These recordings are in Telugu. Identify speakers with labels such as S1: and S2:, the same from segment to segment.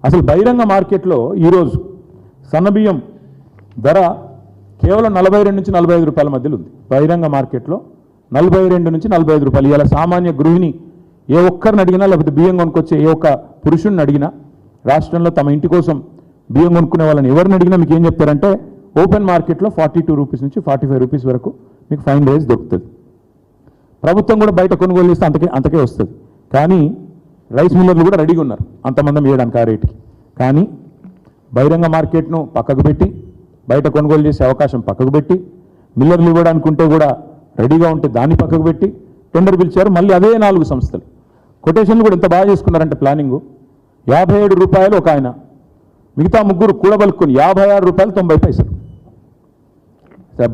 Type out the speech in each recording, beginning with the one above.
S1: అసలు బహిరంగ మార్కెట్లో ఈరోజు సన్నబియ్యం ధర కేవలం 42 నుంచి 45 రూపాయల మధ్యలో ఉంది. బహిరంగ మార్కెట్లో 42 నుంచి 45 రూపాయలు. ఇలా సామాన్య గృహిణి ఏ ఒక్కరిని అడిగినా, లేకపోతే బియ్యం కొనుక్కొచ్చే ఏ ఒక్క పురుషుడిని అడిగినా, రాష్ట్రంలో తమ ఇంటి కోసం బియ్యం కొనుక్కునే వాళ్ళని ఎవరిని అడిగినా మీకు ఏం చెప్తారంటే ఓపెన్ మార్కెట్లో 42 రూపీస్ నుంచి 45 రూపీస్ వరకు మీకు ఫైన్ రైస్ దొరుకుతుంది. ప్రభుత్వం కూడా బయట కొనుగోలు చేస్తే అంతకే వస్తుంది. కానీ రైస్ మిల్లర్లు కూడా రెడీగా ఉన్నారు అంతమంది వేయడానికి ఆ రేటుకి. కానీ బహిరంగ మార్కెట్ను పక్కకు పెట్టి, బయట కొనుగోలు చేసే అవకాశం పక్కకు పెట్టి, మిల్లర్లు ఇవ్వడానికి ఉంటే కూడా రెడీగా ఉంటే దాన్ని పక్కకు పెట్టి టెండర్ పిలిచారు. మళ్ళీ అదే 4 సంస్థలు కొటేషన్లు కూడా ఎంత బాగా చేసుకున్నారంటే ప్లానింగు 57 రూపాయలు ఒక ఆయన, మిగతా ముగ్గురు కూడబలుకొని 56 రూపాయలు 90 పైసలు.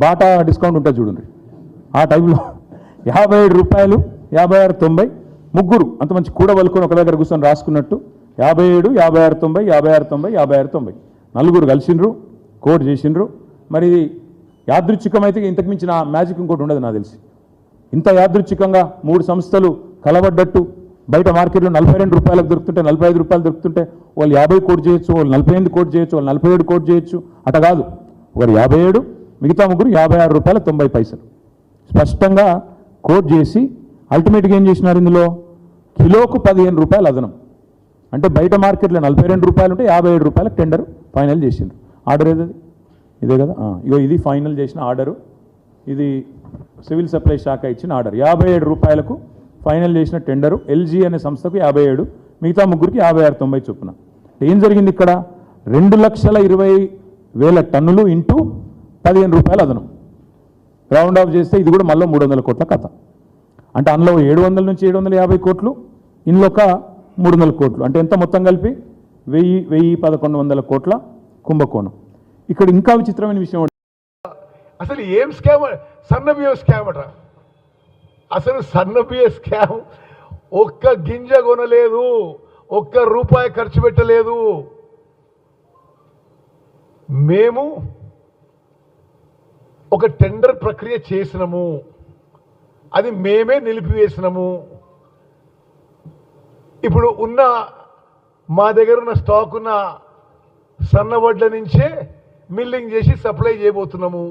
S1: బాటా డిస్కౌంట్ ఉంటుంది చూడండి, ఆ టైంలో 57 రూపాయలు 56, 90 ముగ్గురు అంత మంచి కూడబలుకొని ఒక దగ్గర కూర్చొని రాసుకున్నట్టు 57, 56, 90, 56, 90, 56, 90 నలుగురు కలిసిండ్రు, కోడ్ చేసిండ్రు. మరి యాదృచ్ఛికమైతే ఇంతకు మించిన మ్యాజిక్ ఇంకోటి ఉండదు నాకు తెలిసి. ఇంత యాదృచ్ఛికంగా 3 సంస్థలు కలబడ్డట్టు బయట మార్కెట్లో 42 రూపాయలకు దొరుకుతుంటే, 45 రూపాయలు దొరుకుతుంటే వాళ్ళు 50 కోట్ చేయొచ్చు, వాళ్ళు 48 కోట్ చేయొచ్చు, వాళ్ళు 47 కోట్ చేయొచ్చు. అట కాదు, ఒకరు 57, మిగతా ముగ్గురు 56 రూపాయల 90 పైసలు స్పష్టంగా కోట్ చేసి అల్టిమేట్గా ఏం చేసినారు, ఇందులో కిలోకు 15 రూపాయలు అదనం. అంటే బయట మార్కెట్లో 42 రూపాయలు ఉంటే 57 రూపాయలకు టెండర్ ఫైనల్ చేసిండ్రు. ఆర్డర్ ఏది ఇదే కదా, ఇగో ఇది ఫైనల్ చేసిన ఆర్డరు. ఇది సివిల్ సప్లై శాఖ ఇచ్చిన ఆర్డర్. 57 రూపాయలకు ఫైనల్ చేసిన టెండరు. ఎల్జీ అనే సంస్థకు 57, మిగతా ముగ్గురికి 56, 90 చొప్పున. ఏం జరిగింది ఇక్కడ, 2,20,000 టన్నులు ఇంటూ 15 రూపాయలు అదనం. రౌండ్ ఆఫ్ చేస్తే ఇది కూడా మళ్ళీ 300 కోట్ల కథ. అంటే అందులో 700 నుంచి 750 కోట్లు, ఇందులో ఒక 300 కోట్లు. అంటే ఎంత మొత్తం కలిపి 1,100-1,100 కోట్ల కుంభకోణం. ఇక్కడ ఇంకా విచిత్రమైన విషయం,
S2: అసలు ఏం స్కామ్, సన్నబియ్యం స్కామ్ అట. అసలు సన్నబియ్య స్కామ్, ఒక్క గింజ కొనలేదు, ఒక్క రూపాయి ఖర్చు పెట్టలేదు. మేము ఒక టెండర్ ప్రక్రియ చేసినాము, అది మేమే నిలిపివేసినాము. ఇప్పుడు ఉన్న మా దగ్గర ఉన్న స్టాక్ ఉన్న సన్నవడ్ల నుంచే మిల్లింగ్ చేసి సప్లై చేయబోతున్నాము.